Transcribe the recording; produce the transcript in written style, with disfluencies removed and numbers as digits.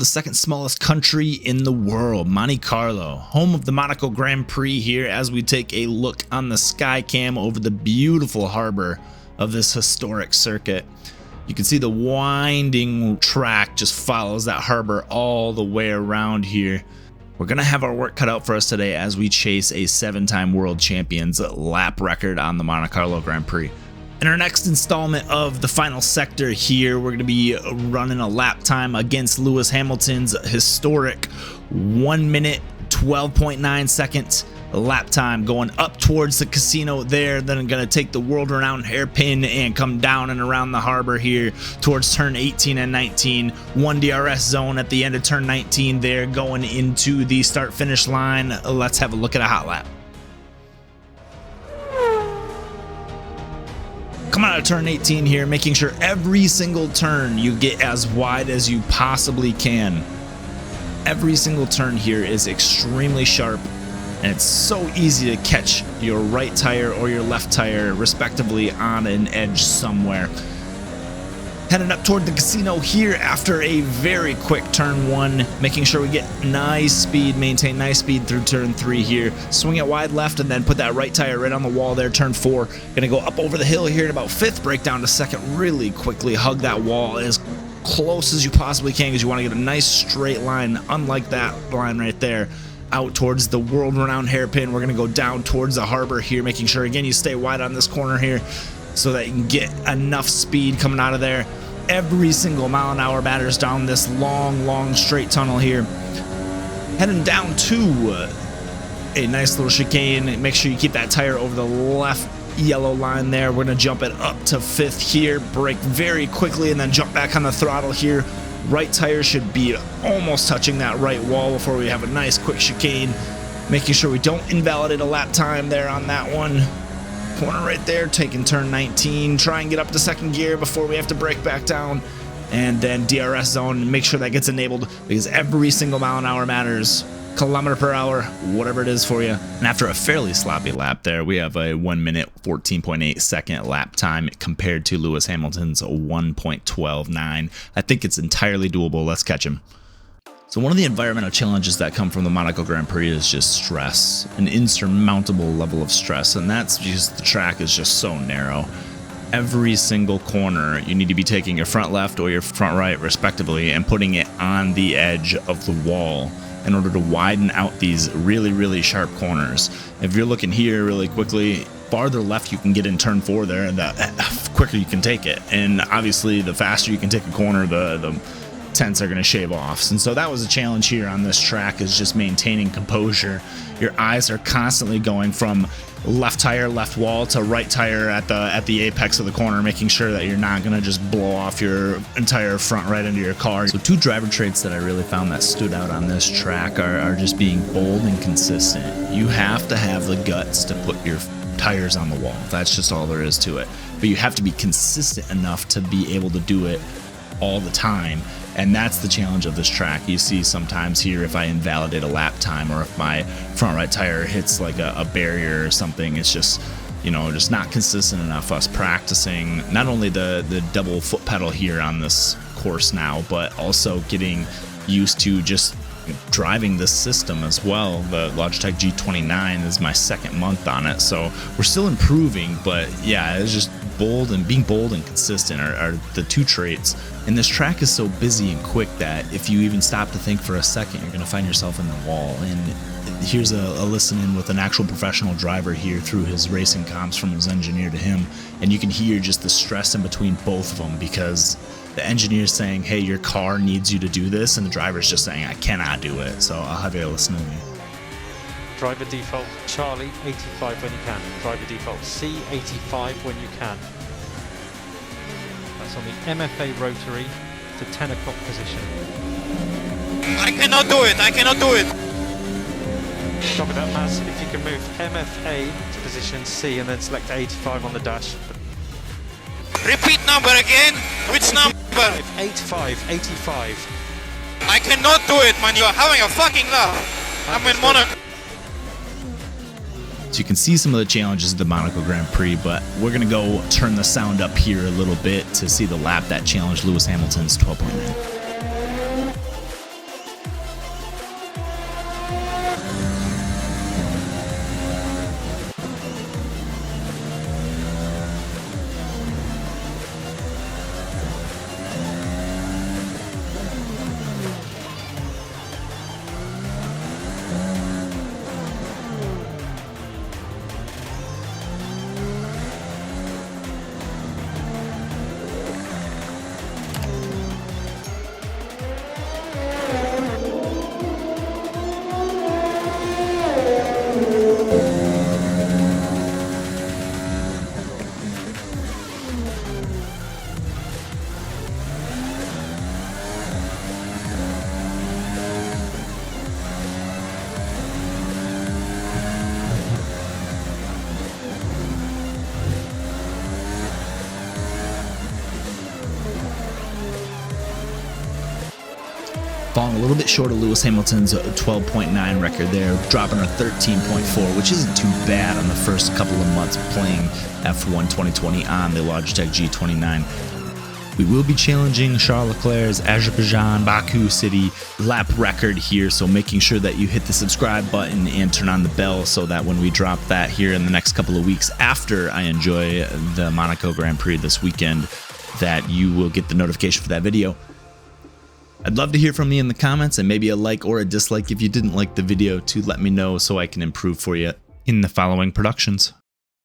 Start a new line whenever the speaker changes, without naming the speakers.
the second smallest country in the world, Monte Carlo, home of the Monaco Grand Prix here, as we take a look on the sky cam over the beautiful harbor of this historic circuit. You can see the winding track just follows that harbor all the way around here. We're going to have our work cut out for us today as we chase a 7-time world champion's lap record on the Monte Carlo Grand Prix. In our next installment of the final sector here, we're going to be running a lap time against Lewis Hamilton's historic 1 minute 12.9 seconds lap time, going up towards the casino there. Then I'm going to take the world-renowned hairpin and come down and around the harbor here towards turn 18 and 19. One DRS zone at the end of turn 19 there, going into the start-finish line. Let's have a look at a hot lap. Coming out of turn 18 here, making sure every single turn you get as wide as you possibly can. Every single turn here is extremely sharp, and it's so easy to catch your right tire or your left tire respectively on an edge somewhere. Heading up toward the casino here after a very quick turn 1, making sure we get nice speed, maintain nice speed through turn 3 here. Swing it wide left and then put that right tire right on the wall there, turn 4. Gonna go up over the hill here at about 5th, break down to 2nd really quickly, hug that wall as close as you possibly can because you want to get a nice straight line, unlike that line right there, out towards the world-renowned hairpin. We're gonna go down towards the harbor here, making sure again you stay wide on this corner here so that you can get enough speed coming out of there. Every single mile an hour matters down this long straight tunnel here. Heading down to a nice little chicane. Make sure you keep that tire over the left yellow line there. We're gonna jump it up to 5th here, brake very quickly, and then jump back on the throttle here. Right tire should be almost touching that right wall before we have a nice quick chicane. Making sure we don't invalidate a lap time there on that one. Corner right there, taking turn 19. Try and get up to 2nd gear before we have to brake back down. And then DRS zone, make sure that gets enabled because every single mile an hour matters. Kilometer per hour, whatever it is for you. And after a fairly sloppy lap there, we have a 1 minute 14.8 second lap time compared to Lewis Hamilton's 1.129. I think it's entirely doable. Let's catch him. So one of the environmental challenges that come from the Monaco Grand Prix is just stress, an insurmountable level of stress, and that's because the track is just so narrow. Every single corner, you need to be taking your front left or your front right, respectively, and putting it on the edge of the wall in order to widen out these really sharp corners. If you're looking here really quickly, farther left you can get in turn 4 there, and the quicker you can take it. And obviously, the faster you can take a corner, the tenths are going to shave off. And so that was a challenge here on this track, is just maintaining composure. Your eyes are constantly going from left tire, left wall to right tire at the apex of the corner, making sure that you're not going to just blow off your entire front right into your car. So 2 driver traits that I really found that stood out on this track are just being bold and consistent. You have to have the guts to put your tires on the wall. That's just all there is to it. But you have to be consistent enough to be able to do it all the time. And that's the challenge of this track. You see sometimes here, if I invalidate a lap time or if my front right tire hits like a barrier or something, it's just, you know, just not consistent enough. Us practicing not only the double foot pedal here on this course now, but also getting used to just driving this system as well. The Logitech G29 is my 2nd month on it, so we're still improving. But yeah, it's just bold, and being bold and consistent are the 2 traits. And this track is so busy and quick that if you even stop to think for a second, you're going to find yourself in the wall. And here's a listen in with an actual professional driver here through his racing comps from his engineer to him, and you can hear just the stress in between both of them, because the engineer's saying, hey, your car needs you to do this, and the driver's just saying, I cannot do it. So I'll have you listen to me.
Driver default Charlie 85 when you can. Driver default C 85 when you can. That's on the MFA rotary to 10 o'clock position.
I cannot do it, I cannot do it.
Copy that, Maz. If you can move MFA to position C and then select 85 on the dash.
Repeat number again. Which number?
85, 85.
I cannot do it, man. You're having a fucking laugh. I'm in Monaco.
So you can see some of the challenges of the Monaco Grand Prix, but we're going to go turn the sound up here a little bit to see the lap that challenged Lewis Hamilton's 12.9. falling a little bit short of Lewis Hamilton's 12.9 record there, dropping a 13.4, which isn't too bad on the first couple of months playing F1 2020 on the Logitech G29. We will be challenging Charles Leclerc's Azerbaijan Baku City lap record here, so making sure that you hit the subscribe button and turn on the bell so that when we drop that here in the next couple of weeks after I enjoy the Monaco Grand Prix this weekend, that you will get the notification for that video. I'd love to hear from you in the comments, and maybe a like or a dislike if you didn't like the video to let me know so I can improve for you in the following productions.